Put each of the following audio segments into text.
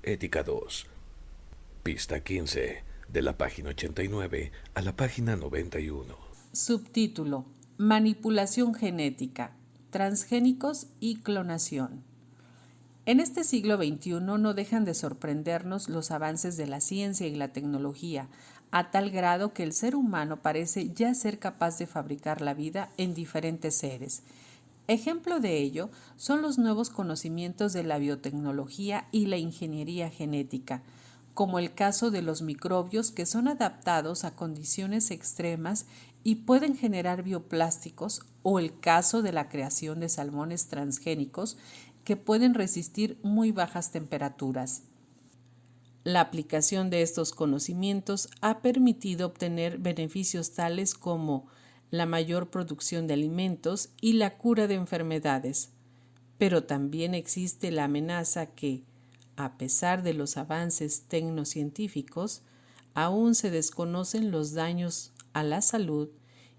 Ética 2. Pista 15. De la página 89 a la página 91. Subtítulo: Manipulación genética, transgénicos y clonación. En este siglo XXI no dejan de sorprendernos los avances de la ciencia y la tecnología, a tal grado que el ser humano parece ya ser capaz de fabricar la vida en diferentes seres. Ejemplo de ello son los nuevos conocimientos de la biotecnología y la ingeniería genética, como el caso de los microbios que son adaptados a condiciones extremas y pueden generar bioplásticos, o el caso de la creación de salmones transgénicos que pueden resistir muy bajas temperaturas. La aplicación de estos conocimientos ha permitido obtener beneficios tales como la mayor producción de alimentos y la cura de enfermedades, pero también existe la amenaza que, a pesar de los avances tecnocientíficos, aún se desconocen los daños a la salud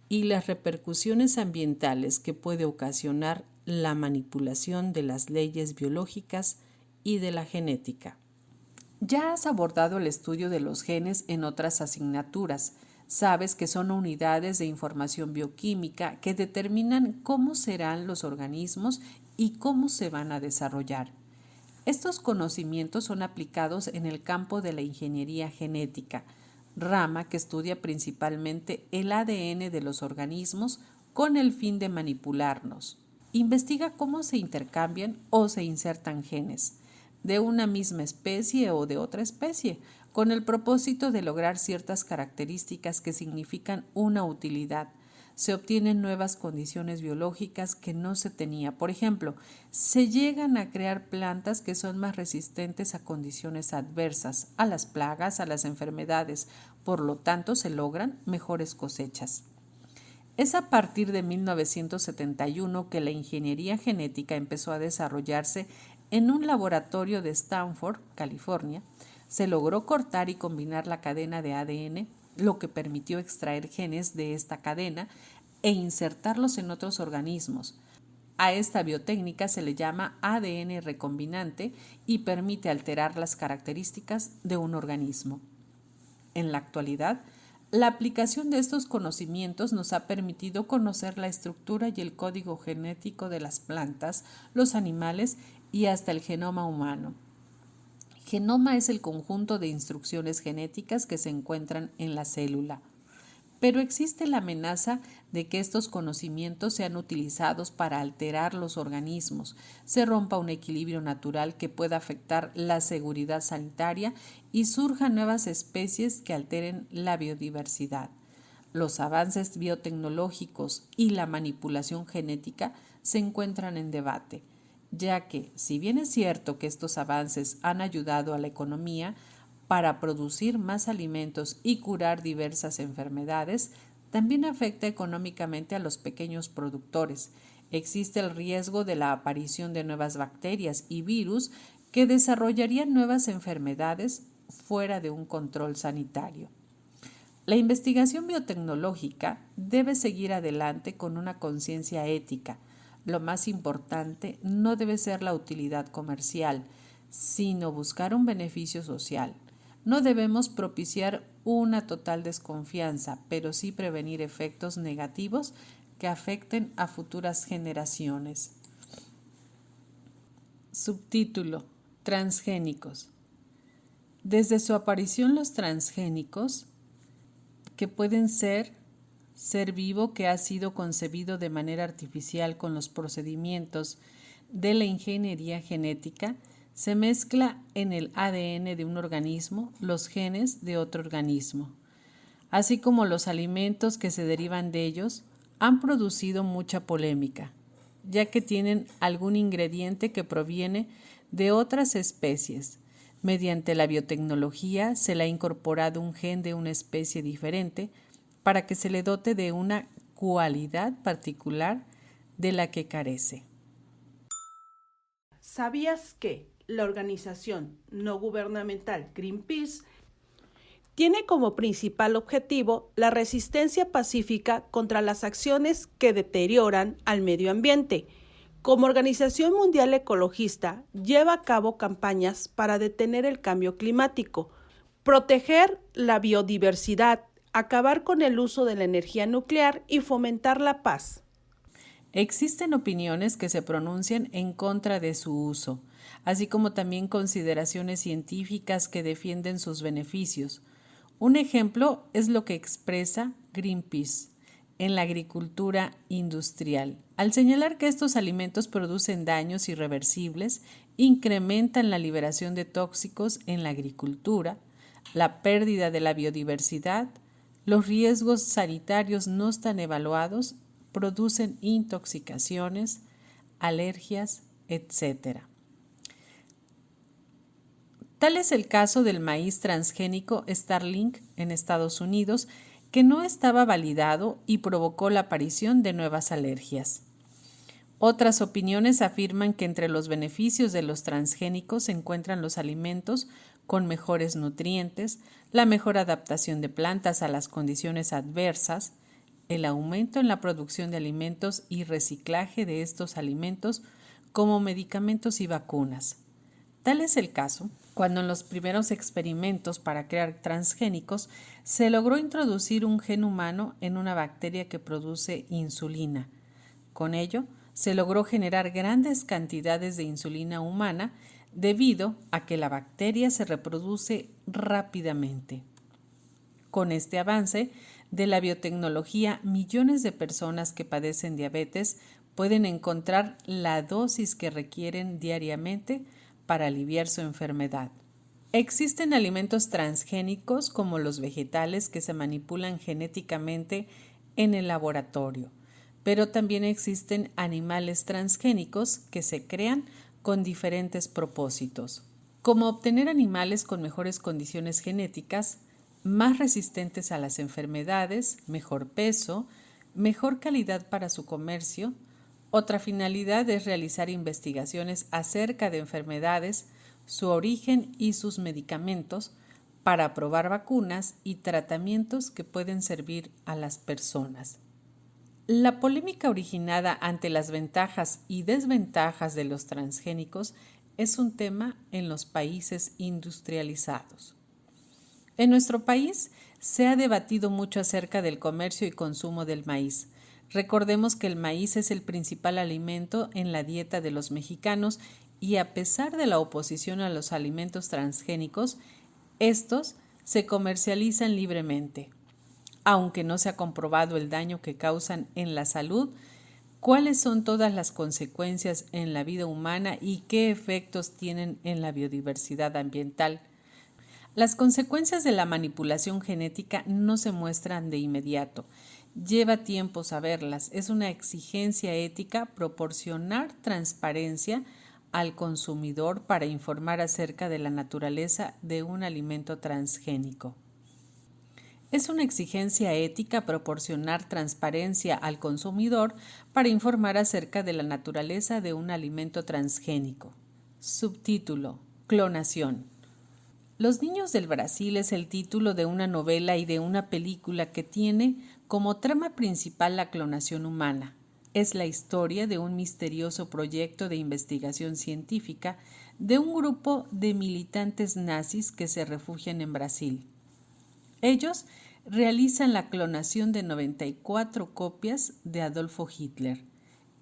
y las repercusiones ambientales que puede ocasionar la manipulación de las leyes biológicas y de la genética. Ya has abordado el estudio de los genes en otras asignaturas. Sabes que son unidades de información bioquímica que determinan cómo serán los organismos y cómo se van a desarrollar. Estos conocimientos son aplicados en el campo de la ingeniería genética, rama que estudia principalmente el ADN de los organismos con el fin de manipularnos. Investiga cómo se intercambian o se insertan genes de una misma especie o de otra especie, con el propósito de lograr ciertas características que significan una utilidad. Se obtienen nuevas condiciones biológicas que no se tenía. Por ejemplo, se llegan a crear plantas que son más resistentes a condiciones adversas, a las plagas, a las enfermedades. Por lo tanto, se logran mejores cosechas. Es a partir de 1971 que la ingeniería genética empezó a desarrollarse en un laboratorio de Stanford, California. Se logró cortar y combinar la cadena de ADN, lo que permitió extraer genes de esta cadena e insertarlos en otros organismos. A esta biotécnica se le llama ADN recombinante y permite alterar las características de un organismo. En la actualidad, la aplicación de estos conocimientos nos ha permitido conocer la estructura y el código genético de las plantas, los animales y hasta el genoma humano. Genoma es el conjunto de instrucciones genéticas que se encuentran en la célula. Pero existe la amenaza de que estos conocimientos sean utilizados para alterar los organismos, se rompa un equilibrio natural que pueda afectar la seguridad sanitaria y surjan nuevas especies que alteren la biodiversidad. Los avances biotecnológicos y la manipulación genética se encuentran en debate, ya que, si bien es cierto que estos avances han ayudado a la economía para producir más alimentos y curar diversas enfermedades, también afecta económicamente a los pequeños productores. Existe el riesgo de la aparición de nuevas bacterias y virus que desarrollarían nuevas enfermedades fuera de un control sanitario. La investigación biotecnológica debe seguir adelante con una conciencia ética. Lo más importante no debe ser la utilidad comercial, sino buscar un beneficio social. No debemos propiciar una total desconfianza, pero sí prevenir efectos negativos que afecten a futuras generaciones. Subtítulo: Transgénicos. Desde su aparición, los transgénicos, que pueden ser vivo que ha sido concebido de manera artificial con los procedimientos de la ingeniería genética, se mezcla en el ADN de un organismo los genes de otro organismo, así como los alimentos que se derivan de ellos, han producido mucha polémica, ya que tienen algún ingrediente que proviene de otras especies. Mediante la biotecnología se le ha incorporado un gen de una especie diferente para que se le dote de una cualidad particular de la que carece. ¿Sabías que la organización no gubernamental Greenpeace tiene como principal objetivo la resistencia pacífica contra las acciones que deterioran al medio ambiente, Como Organización Mundial Ecologista, lleva a cabo campañas para detener el cambio climático, proteger la biodiversidad, acabar con el uso de la energía nuclear y fomentar la paz. Existen opiniones que se pronuncian en contra de su uso, así como también consideraciones científicas que defienden sus beneficios. Un ejemplo es lo que expresa Greenpeace en la agricultura industrial, al señalar que estos alimentos producen daños irreversibles, incrementan la liberación de tóxicos en la agricultura, la pérdida de la biodiversidad, los riesgos sanitarios no están evaluados, producen intoxicaciones, alergias, etc. Tal es el caso del maíz transgénico Starlink en Estados Unidos, que no estaba validado y provocó la aparición de nuevas alergias. Otras opiniones afirman que entre los beneficios de los transgénicos se encuentran los alimentos con mejores nutrientes, la mejor adaptación de plantas a las condiciones adversas, el aumento en la producción de alimentos y reciclaje de estos alimentos como medicamentos y vacunas. Tal es el caso cuando en los primeros experimentos para crear transgénicos se logró introducir un gen humano en una bacteria que produce insulina. Con ello, se logró generar grandes cantidades de insulina humana debido a que la bacteria se reproduce rápidamente. Con este avance de la biotecnología, millones de personas que padecen diabetes pueden encontrar la dosis que requieren diariamente para aliviar su enfermedad. Existen alimentos transgénicos como los vegetales que se manipulan genéticamente en el laboratorio, pero también existen animales transgénicos que se crean con diferentes propósitos, como obtener animales con mejores condiciones genéticas, más resistentes a las enfermedades, mejor peso, mejor calidad para su comercio. Otra finalidad es realizar investigaciones acerca de enfermedades, su origen y sus medicamentos para probar vacunas y tratamientos que pueden servir a las personas. La polémica originada ante las ventajas y desventajas de los transgénicos es un tema en los países industrializados. En nuestro país se ha debatido mucho acerca del comercio y consumo del maíz. Recordemos que el maíz es el principal alimento en la dieta de los mexicanos y a pesar de la oposición a los alimentos transgénicos, estos se comercializan libremente. Aunque no se ha comprobado el daño que causan en la salud, cuáles son todas las consecuencias en la vida humana y qué efectos tienen en la biodiversidad ambiental. Las consecuencias de la manipulación genética no se muestran de inmediato. Lleva tiempo saberlas. Es una exigencia ética proporcionar transparencia al consumidor para informar acerca de la naturaleza de un alimento transgénico. Es una exigencia ética proporcionar transparencia al consumidor para informar acerca de la naturaleza de un alimento transgénico. Subtítulo: Clonación. Los niños del Brasil es el título de una novela y de una película que tiene como trama principal la clonación humana. Es la historia de un misterioso proyecto de investigación científica de un grupo de militantes nazis que se refugian en Brasil. Ellos realizan la clonación de 94 copias de Adolfo Hitler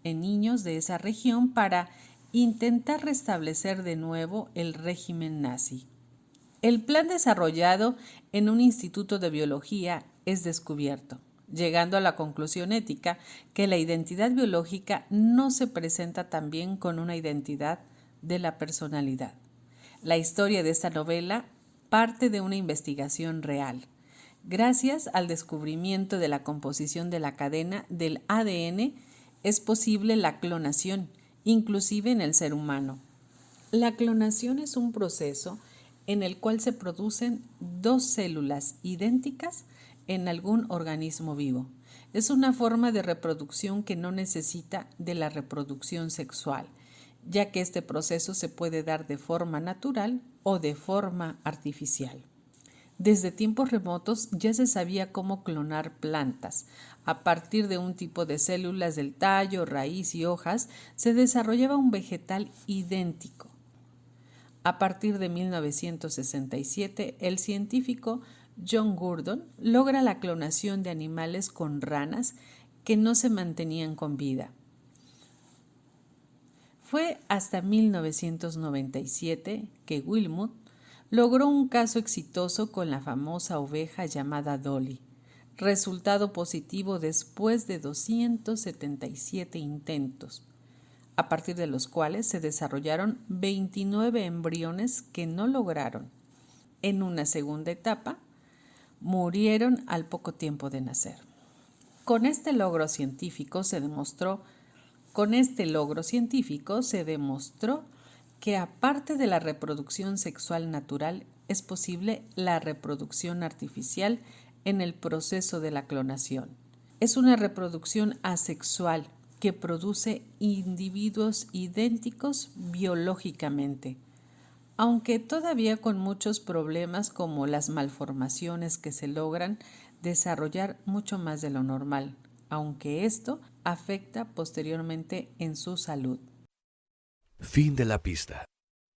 en niños de esa región para intentar restablecer de nuevo el régimen nazi. El plan desarrollado en un instituto de biología es descubierto, llegando a la conclusión ética que la identidad biológica no se presenta también con una identidad de la personalidad. La historia de esta novela parte de una investigación real. Gracias al descubrimiento de la composición de la cadena del ADN, es posible la clonación, inclusive en el ser humano. La clonación es un proceso en el cual se producen dos células idénticas en algún organismo vivo. Es una forma de reproducción que no necesita de la reproducción sexual, ya que este proceso se puede dar de forma natural o de forma artificial. Desde tiempos remotos ya se sabía cómo clonar plantas. A partir de un tipo de células del tallo, raíz y hojas, se desarrollaba un vegetal idéntico. A partir de 1967, el científico John Gurdon logra la clonación de animales con ranas que no se mantenían con vida. Fue hasta 1997 que Wilmot logró un caso exitoso con la famosa oveja llamada Dolly, resultado positivo después de 277 intentos, a partir de los cuales se desarrollaron 29 embriones que no lograron. En una segunda etapa, murieron al poco tiempo de nacer. Con este logro científico se demostró que aparte de la reproducción sexual natural, es posible la reproducción artificial en el proceso de la clonación. Es una reproducción asexual que produce individuos idénticos biológicamente, aunque todavía con muchos problemas como las malformaciones que se logran desarrollar mucho más de lo normal, aunque esto afecta posteriormente en su salud. Fin de la pista.